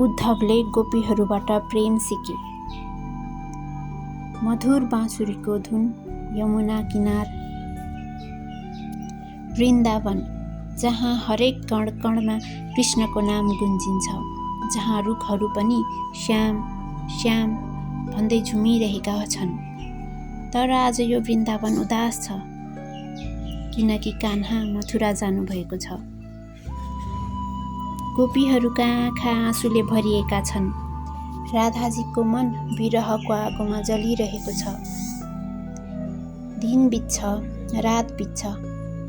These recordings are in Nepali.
उद्धवले गोपीहरूबाट प्रेम सिके। मधुर बाँसुरीको धुन, यमुना किनार, वृन्दावन, जहाँ हरेक कण कणमा कृष्णको नाम गुन्जिन्छ, जहाँ रुखहरू पनि श्याम श्याम भन्दै झुमिरहेका छन्। तर आज यो वृन्दावन उदास छ, किनकि कान्हा मथुरा जानुभएको छ। गोपीहरूका आँखा आँसुले भरिएका छन्। राधाजीको मन विरहको आगोमा जलिरहेको छ। दिन बित्छ, रात बित्छ,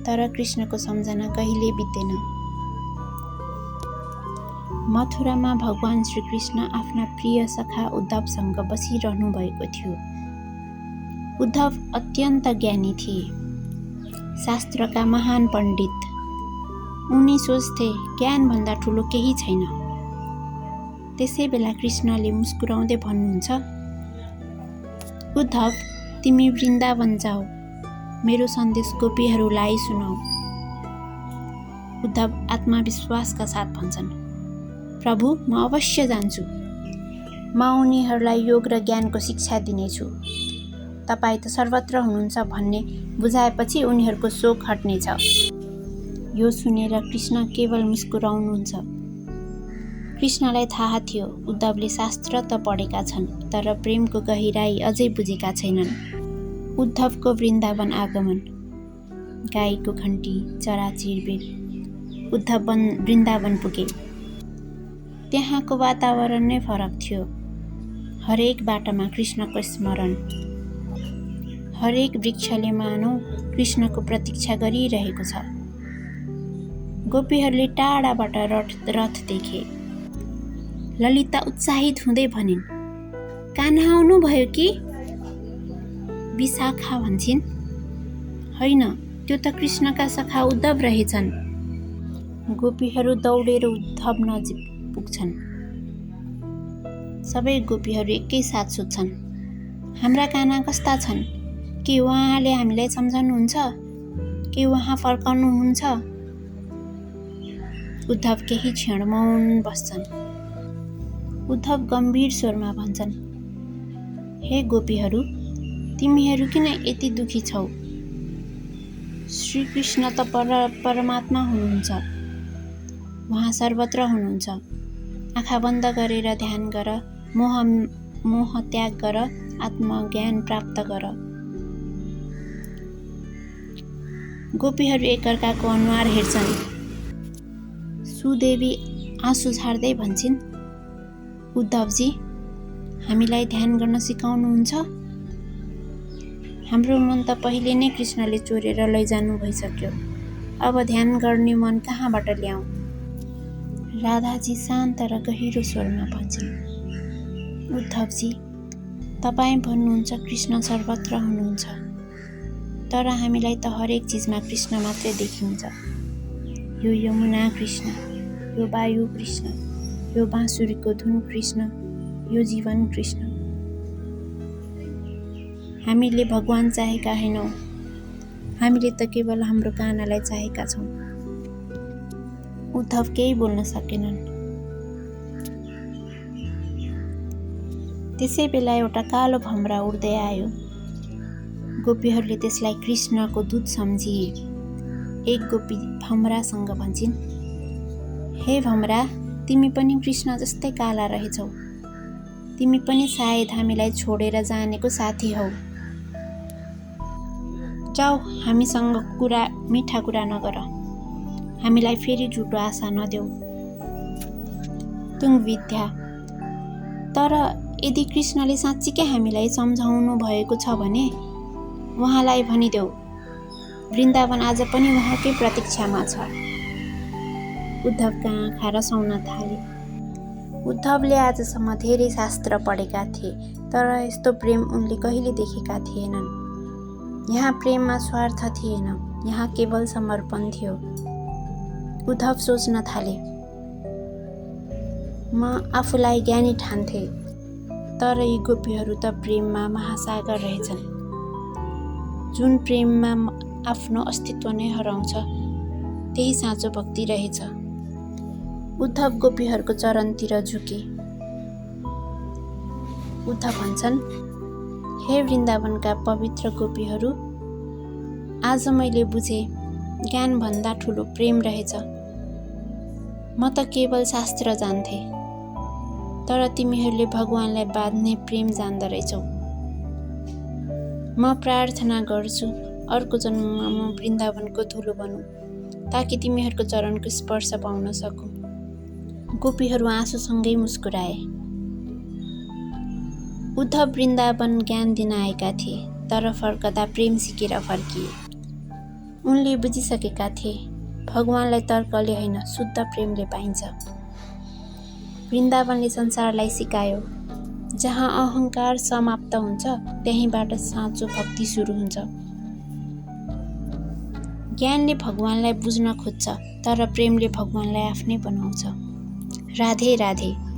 तर कृष्णको सम्झना कहिले बित्दैन। मथुरामा भगवान श्रीकृष्ण आफ्ना प्रिय सखा उद्धवसँग बसिरहनु भएको थियो। उद्धव अत्यन्त ज्ञानी थिए, शास्त्रका महान पण्डित। उनी सोच्थे ज्ञानभन्दा ठुलो केही छैन। त्यसै बेला कृष्णले मुस्कुराउँदै भन्नुहुन्छ, उद्धव, तिमी वृन्दावन जाऊ, मेरो सन्देश गोपीहरूलाई सुनाऊ। उद्धव आत्मविश्वासका साथ भन्छन्, प्रभु, म अवश्य जान्छु। म उनीहरूलाई योग र ज्ञानको शिक्षा दिनेछु। तपाईँ त सर्वत्र हुनुहुन्छ भन्ने बुझाएपछि उनीहरूको शोक हट्नेछ। यो सुनेर कृष्ण केवल मुस्कुराउनुहुन्छ। कृष्णलाई थाहा थियो उद्धवले शास्त्र त पढेका छन्, तर प्रेमको गहिराई अझै बुझेका छैनन्। उद्धवको वृन्दावन आगमन, गाईको घन्टी, चरा चिरबिर। उद्धव वृन्दावन पुगे। त्यहाँको वातावरण नै फरक थियो। हरेक बाटामा कृष्णको स्मरण, हरेक वृक्षले मानौ कृष्णको प्रतीक्षा गरिरहेको छ। गोपीहरूले टाढाबाट रथ देखे। ललिता उत्साहित हुँदै भनिन्, कान्हा आउनुभयो कि? विशाखा भन्छन्, होइन, त्यो त कृष्णका सखा उद्धव रहेछन्। गोपीहरू दौडेर उद्धव नजिक पुग्छन्। सबै गोपीहरू एकैसाथ सोध्छन्, हाम्रा कान्हा कस्ता छन्? के उहाँले हामीलाई सम्झाउनुहुन्छ? के उहाँ फर्काउनुहुन्छ? उद्धव केही क्षण मौन बस्छन्। उद्धव गम्भीर स्वरमा भन्छन्, हे गोपीहरू, तिमीहरू किन यति दुखी छौ? श्रीकृष्ण त परमात्मा हुनुहुन्छ। उहाँ सर्वत्र हुनुहुन्छ। आँखा बन्द गरेर ध्यान गर, मोह त्याग गर, आत्मज्ञान प्राप्त गर। गोपीहरू एकअर्काको अनुहार हेर्छन्। सुदेवी आँसु झार्दै भन्छन्, उद्धवजी, हामीलाई ध्यान गर्न सिकाउनुहुन्छ? हाम्रो मन त पहिले नै कृष्णले चोरेर लैजानु भइसक्यो। अब ध्यान गर्ने मन कहाँबाट ल्याउँ? राधाजी शान्त र गहिरो स्वरमा भन्छन्, उद्धवजी, तपाईँ भन्नुहुन्छ कृष्ण सर्वत्र हुनुहुन्छ, तर हामीलाई त हरेक चिजमा कृष्ण मात्रै देखिन्छ। यो यमुना कृष्ण, यो वायु कृष्ण, यो बाँसुरीको धुन कृष्ण, यो जीवन कृष्ण। हामीले भगवान चाहेका होइनौँ, हामीले त केवल हाम्रो कानालाई चाहेका छौँ। उद्धव केही बोल्न सकेनन्। त्यसै बेला एउटा कालो भमरा उड्दै आयो। गोपीहरूले त्यसलाई कृष्णको दूत सम्झिए। एक गोपी भमरासँग भन्छन्, हे भमरा, तिमी पनि कृष्ण जस्तै काला रहेछौ। तिमी पनि सायद हामीलाई छोडेर जानेको साथी हौ। जाऊ, हामीसँग मिठा कुरा नगर। हामीलाई फेरि झुटो आशा नदेऊ। तुङ्गविद्या, तर यदि कृष्णले साँच्चीकै हामीलाई सम्झाउनु भएको छ भने उहाँलाई भनिदेऊ, वृन्दावन आज पनि उहाँकै प्रतीक्षामा छ। उद्धवका आँखा रसाउन थाले। उद्धवले आजसम्म धेरै शास्त्र पढेका थिए, तर यस्तो प्रेम उनले कहिले देखेका थिएनन्। यहाँ प्रेममा स्वार्थ थिएन, यहाँ केवल समर्पण थियो। उद्धव सोच्न थाले, म आफूलाई ज्ञानी ठान्थे, तर यी गोपीहरू त प्रेममा महासागर रहेछन्। जुन प्रेममा आफ्नो अस्तित्व नै हराउँछ, त्यही साँचो भक्ति रहेछ। उद्धव गोपीहरूको चरणतिर झुके। उद्धव भन्छन्, हे वृन्दावनका पवित्र गोपीहरू, आज मैले बुझे ज्ञानभन्दा ठुलो प्रेम रहेछ। म त केवल शास्त्र जान्थे, तर तिमीहरूले भगवानलाई बाँध्ने प्रेम जान्दो रहेछौ। म प्रार्थना गर्छु अर्को जन्ममा म वृन्दावनको धुलो बनूँ, ताकि तिमीहरूको चरणको स्पर्श पाउन सकूँ। गोपीहरू आँसुसँगै मुस्कुराए। उद्धव वृन्दावन ज्ञान दिन आएका थिए, तर फर्कदा प्रेम सिकेर फर्किए। उनले बुझिसकेका थिए, भगवानलाई तर्कले होइन, शुद्ध प्रेमले पाइन्छ। वृन्दावनले संसारलाई सिकायो, जहाँ अहङ्कार समाप्त हुन्छ, त्यहीँबाट साँचो भक्ति सुरु हुन्छ। ज्ञानले भगवानलाई बुझ्न खोज्छ, तर प्रेमले भगवानलाई आफ्नै बनाउँछ। राधे राधे।